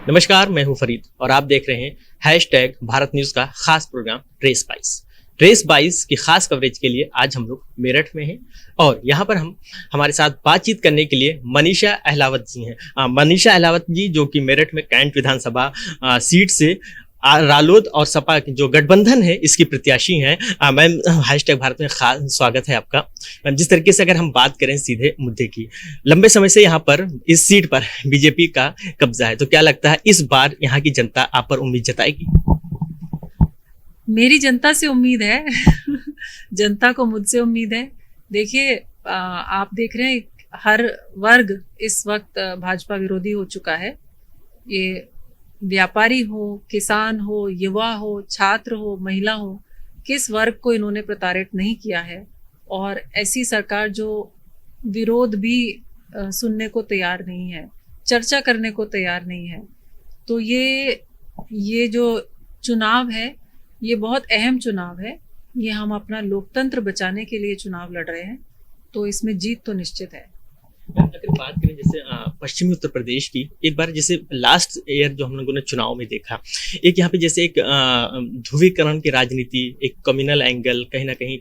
नमस्कार, मैं हूं फरीद और आप देख रहे हैं हैशटैग भारत न्यूज का खास प्रोग्राम रेस 22 की खास कवरेज के लिए आज हम लोग मेरठ में हैं और यहाँ पर हमारे साथ बातचीत करने के लिए मनीषा अहलावत जी हैं। मनीषा अहलावत जी जो कि मेरठ में कैंट विधानसभा सीट से रालोद और सपा की जो गठबंधन है इसकी प्रत्याशी हैं। मैम, हैशटैग भारत में खास स्वागत है आपका। मैम, जिस तरीके से अगर हम बात करें सीधे मुद्दे की, लंबे समय से यहाँ पर इस सीट पर बीजेपी का कब्जा है, तो क्या लगता है इस बार यहाँ की जनता आप पर उम्मीद जताएगी? मेरी जनता से उम्मीद है जनता को मुझसे उम्मीद है। देखिए, आप देख रहे हैं हर वर्ग इस वक्त भाजपा विरोधी हो चुका है। ये व्यापारी हो, किसान हो, युवा हो, छात्र हो, महिला हो, किस वर्ग को इन्होंने प्रताड़ित नहीं किया है। और ऐसी सरकार जो विरोध भी सुनने को तैयार नहीं है, चर्चा करने को तैयार नहीं है। तो ये जो चुनाव है ये बहुत अहम चुनाव है। ये हम अपना लोकतंत्र बचाने के लिए चुनाव लड़ रहे हैं, तो इसमें जीत तो निश्चित है। अगर बात करें जैसे पश्चिमी उत्तर प्रदेश की, एक बार जैसे लास्ट ईयर जो हम लोगों ने चुनाव में देखा, एक यहाँ पे जैसे एक ध्रुवीकरण की राजनीति, एक कम्युनल एंगल, कहीं ना कहीं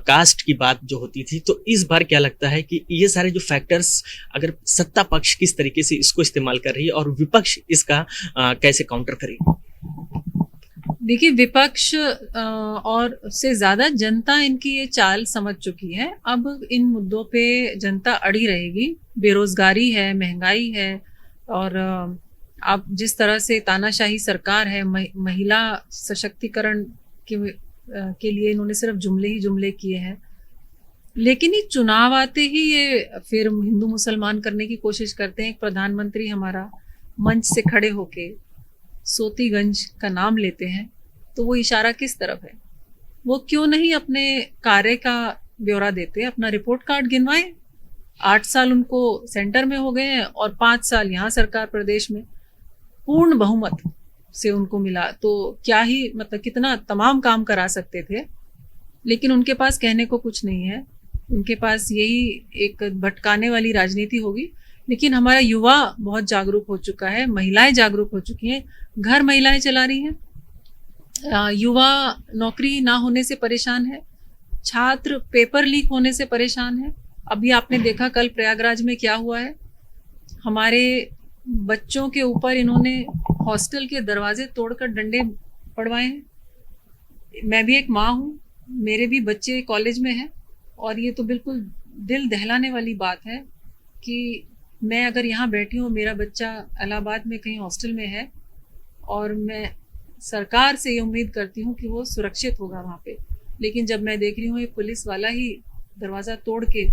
कास्ट की बात जो होती थी, तो इस बार क्या लगता है कि ये सारे जो फैक्टर्स अगर सत्ता पक्ष किस तरीके से इसको इस्तेमाल कर रही है और विपक्ष इसका कैसे काउंटर करेगी? देखिए, विपक्ष और से ज्यादा जनता इनकी ये चाल समझ चुकी है। अब इन मुद्दों पे जनता अड़ी रहेगी। बेरोजगारी है, महंगाई है, और अब जिस तरह से तानाशाही सरकार है, महिला सशक्तिकरण के लिए इन्होंने सिर्फ जुमले ही जुमले किए हैं। लेकिन ये चुनाव आते ही ये फिर हिंदू मुसलमान करने की कोशिश करते हैं। एक प्रधानमंत्री हमारा मंच से खड़े होके सोतीगंज का नाम लेते हैं, तो वो इशारा किस तरफ है? वो क्यों नहीं अपने कार्य का ब्यौरा देते, अपना रिपोर्ट कार्ड गिनवाएं। 8 साल उनको सेंटर में हो गए हैं और 5 साल यहाँ सरकार प्रदेश में पूर्ण बहुमत से उनको मिला, तो क्या ही मतलब कितना तमाम काम करा सकते थे। लेकिन उनके पास कहने को कुछ नहीं है। उनके पास यही एक भटकाने वाली राजनीति होगी। लेकिन हमारा युवा बहुत जागरूक हो चुका है, महिलाएं जागरूक हो चुकी हैं, घर महिलाएं चला रही हैं। युवा नौकरी ना होने से परेशान है, छात्र पेपर लीक होने से परेशान है। अभी आपने देखा कल प्रयागराज में क्या हुआ है। हमारे बच्चों के ऊपर इन्होंने हॉस्टल के दरवाजे तोड़कर डंडे पड़वाए हैं। मैं भी एक माँ हूँ, मेरे भी बच्चे कॉलेज में हैं, और ये तो बिल्कुल दिल दहलाने वाली बात है कि मैं अगर यहाँ बैठी हूँ, मेरा बच्चा इलाहाबाद में कहीं हॉस्टल में है, और मैं सरकार से ये उम्मीद करती हूँ कि वो सुरक्षित होगा वहाँ पे। लेकिन जब मैं देख रही हूँ एक पुलिस वाला ही दरवाज़ा तोड़ के,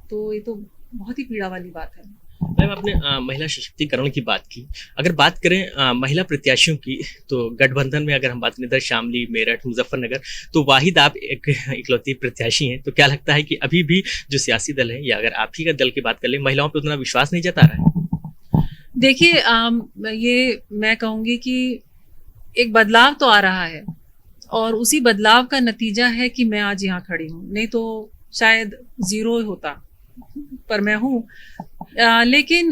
तो ये तो बहुत ही पीड़ा वाली बात है। मैम, आपने महिला सशक्तिकरण की बात की। अगर बात करें महिला प्रत्याशियों की, तो गठबंधन में अगर हम बात करें इधर शामली, मेरठ, मुजफ्फरनगर, तो वाहिद आप एक इकलौती प्रत्याशी हैं। तो क्या लगता है कि अभी भी जो सियासी दल है, या अगर आप ही का दल की बात कर लें, महिलाओं पर उतना विश्वास नहीं जता रहा है? देखिए, ये मैं कहूँगी कि एक बदलाव तो आ रहा है, और उसी बदलाव का नतीजा है कि मैं आज यहाँ खड़ी हूँ। नहीं तो शायद जीरो होता, पर मैं हूँ। लेकिन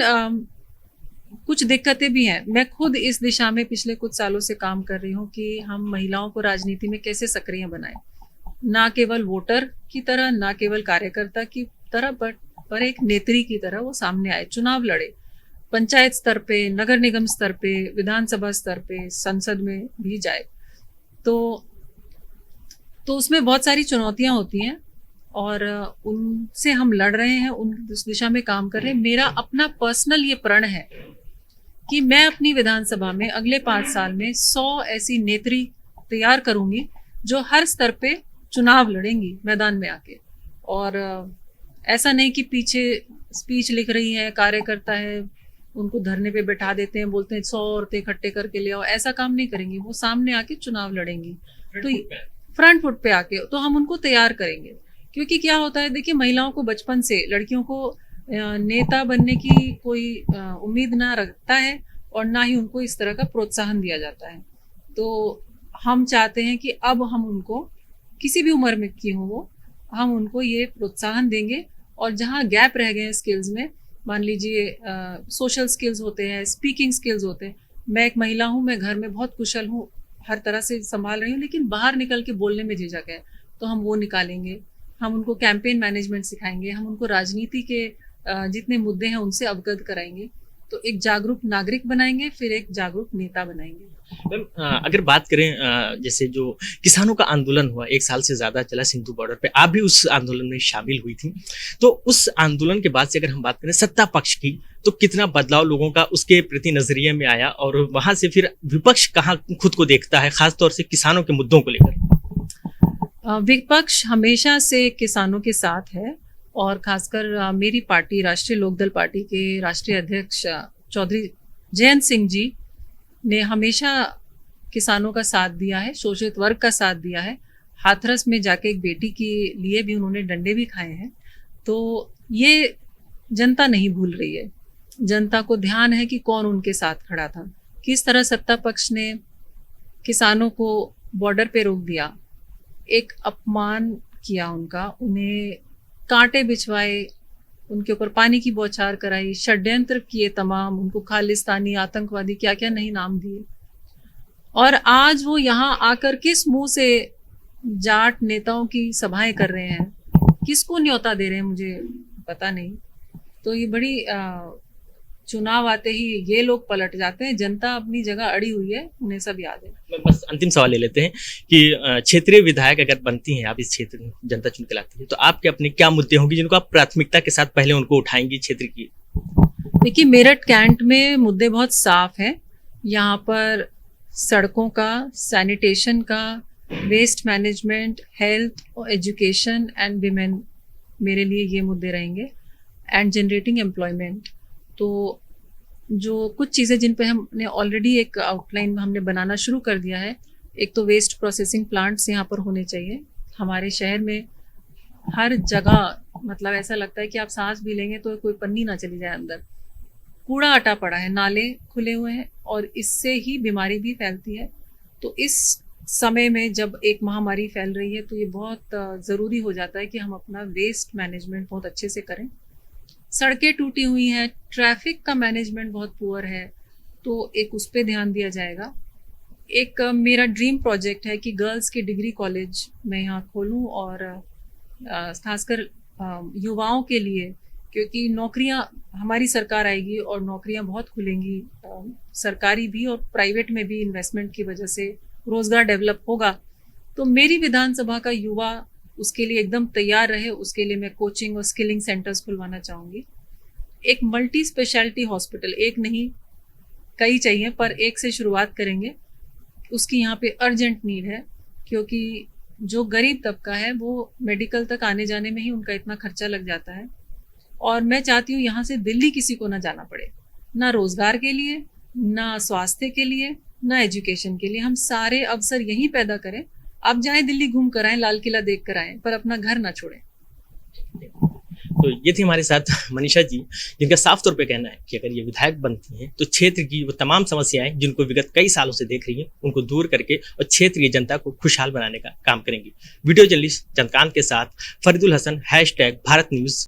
कुछ दिक्कतें भी हैं। मैं खुद इस दिशा में पिछले कुछ सालों से काम कर रही हूँ कि हम महिलाओं को राजनीति में कैसे सक्रिय बनाएं, ना केवल वोटर की तरह, ना केवल कार्यकर्ता की तरह, पर एक नेत्री की तरह वो सामने आए, चुनाव लड़े, पंचायत स्तर पे, नगर निगम स्तर पे, विधानसभा स्तर पे, संसद में भी जाए। तो उसमें बहुत सारी चुनौतियां होती हैं, और उनसे हम लड़ रहे हैं, उस दिशा में काम कर रहे हैं। मेरा अपना पर्सनल ये प्रण है कि मैं अपनी विधानसभा में अगले 5 साल में 100 ऐसी नेत्री तैयार करूंगी जो हर स्तर पे चुनाव लड़ेंगी मैदान में आके। और ऐसा नहीं कि पीछे स्पीच लिख रही हैं, कार्यकर्ता है, उनको धरने पे बैठा देते हैं, बोलते हैं 100 औरतें इकट्ठे करके ले आओ। ऐसा काम नहीं करेंगी, वो सामने आके चुनाव लड़ेंगी। तो फ्रंट फुट पे आके तो हम उनको तैयार करेंगे। क्योंकि क्या होता है, देखिए, महिलाओं को बचपन से, लड़कियों को नेता बनने की कोई उम्मीद ना रखता है, और ना ही उनको इस तरह का प्रोत्साहन दिया जाता है। तो हम चाहते हैं कि अब हम उनको, किसी भी उम्र में की हो वो, हम उनको ये प्रोत्साहन देंगे, और जहाँ गैप रह गए स्किल्स में मान लीजिए सोशल स्किल्स होते हैं, स्पीकिंग स्किल्स होते हैं। मैं एक महिला हूँ, मैं घर में बहुत कुशल हूँ, हर तरह से संभाल रही हूँ, लेकिन बाहर निकल के बोलने में झिझक है, तो हम वो निकालेंगे। हम उनको कैंपेन मैनेजमेंट सिखाएंगे, हम उनको राजनीति के जितने मुद्दे हैं उनसे अवगत कराएंगे। तो एक जागरूक नागरिक बनाएंगे, फिर एक जागरूक नेता बनाएंगे। मैम, अगर बात करें जैसे जो किसानों का आंदोलन हुआ 1 साल से ज्यादा चला सिंधु बॉर्डर पे, आप भी उस आंदोलन में शामिल हुई थी, तो उस आंदोलन के बाद से अगर हम बात करें सत्ता पक्ष की, तो कितना बदलाव लोगों का उसके प्रति नजरिए में आया और वहां से फिर विपक्ष कहाँ खुद को देखता है, खासतौर से किसानों के मुद्दों को लेकर? विपक्ष हमेशा से किसानों के साथ है और खासकर मेरी पार्टी राष्ट्रीय लोकदल पार्टी के राष्ट्रीय अध्यक्ष चौधरी जयंत सिंह जी ने हमेशा किसानों का साथ दिया है, शोषित वर्ग का साथ दिया है। हाथरस में जाके एक बेटी के लिए भी उन्होंने डंडे भी खाए हैं। तो ये जनता नहीं भूल रही है, जनता को ध्यान है कि कौन उनके साथ खड़ा था, किस तरह सत्ता पक्ष ने किसानों को बॉर्डर पे रोक दिया, एक अपमान किया उनका, उन्हें कांटे बिछवाए, उनके ऊपर पानी की बौछार कराई, षड्यंत्र किए तमाम, उनको खालिस्तानी, आतंकवादी, क्या क्या नहीं नाम दिए। और आज वो यहाँ आकर किस मुंह से जाट नेताओं की सभाएं कर रहे हैं, किसको न्योता दे रहे हैं, मुझे पता नहीं। तो ये बड़ी चुनाव आते ही ये लोग पलट जाते हैं, जनता अपनी जगह अड़ी हुई है, उन्हें सब याद है। बस अंतिम सवाल ले लेते हैं कि क्षेत्रीय विधायक अगर बनती हैं, आप इस क्षेत्र में जनता चुन के लाती है, तो आपके अपने क्या मुद्दे होंगे जिनको आप प्राथमिकता के साथ पहले उनको उठाएंगी क्षेत्र की? देखिए, मेरठ कैंट में मुद्दे बहुत साफ हैं। यहाँ पर सड़कों का, सैनिटेशन का, वेस्ट मैनेजमेंट, हेल्थ और एजुकेशन एंड विमेन, मेरे लिए ये मुद्दे रहेंगे, एंड जनरेटिंग एम्प्लॉयमेंट। तो जो कुछ चीज़ें जिन पे हमने ऑलरेडी एक आउटलाइन हमने बनाना शुरू कर दिया है, एक तो वेस्ट प्रोसेसिंग प्लांट्स यहाँ पर होने चाहिए। हमारे शहर में हर जगह मतलब ऐसा लगता है कि आप सांस भी लेंगे तो कोई पन्नी ना चली जाए अंदर, कूड़ा अटा पड़ा है, नाले खुले हुए हैं और इससे ही बीमारी भी फैलती है। तो इस समय में जब एक महामारी फैल रही है तो ये बहुत ज़रूरी हो जाता है कि हम अपना वेस्ट मैनेजमेंट बहुत अच्छे से करें। सड़कें टूटी हुई हैं, ट्रैफिक का मैनेजमेंट बहुत पुअर है, तो एक उस पर ध्यान दिया जाएगा। एक मेरा ड्रीम प्रोजेक्ट है कि गर्ल्स के डिग्री कॉलेज मैं यहाँ खोलूँ और खासकर युवाओं के लिए, क्योंकि नौकरियाँ हमारी सरकार आएगी और नौकरियाँ बहुत खुलेंगी, सरकारी भी और प्राइवेट में भी इन्वेस्टमेंट की वजह से रोज़गार डेवलप होगा। तो मेरी विधानसभा का युवा उसके लिए एकदम तैयार रहे, उसके लिए मैं कोचिंग और स्किलिंग सेंटर्स खुलवाना चाहूँगी। एक मल्टी स्पेशलिटी हॉस्पिटल, एक नहीं कई चाहिए, पर एक से शुरुआत करेंगे। उसकी यहाँ पे अर्जेंट नीड है, क्योंकि जो गरीब तबका है वो मेडिकल तक आने जाने में ही उनका इतना खर्चा लग जाता है। और मैं चाहती हूँ यहाँ से दिल्ली किसी को ना जाना पड़े, ना रोज़गार के लिए, ना स्वास्थ्य के लिए, ना एजुकेशन के लिए। हम सारे अवसर यहीं पैदा करें। आप जाएं दिल्ली घूम कर आएं, लाल किला देख कर आएं, पर अपना घर ना छोड़ें। तो ये थी हमारे साथ मनीषा जी, जिनका साफ तौर पे कहना है कि अगर ये विधायक बनती हैं तो क्षेत्र की वो तमाम समस्याएं जिनको विगत कई सालों से देख रही हैं उनको दूर करके और क्षेत्र की जनता को खुशहाल बनाने का काम करेंगी। वीडियो जर्नलिस्ट चंद्रकांत के साथ फरीदुल हसन, #भारत न्यूज़।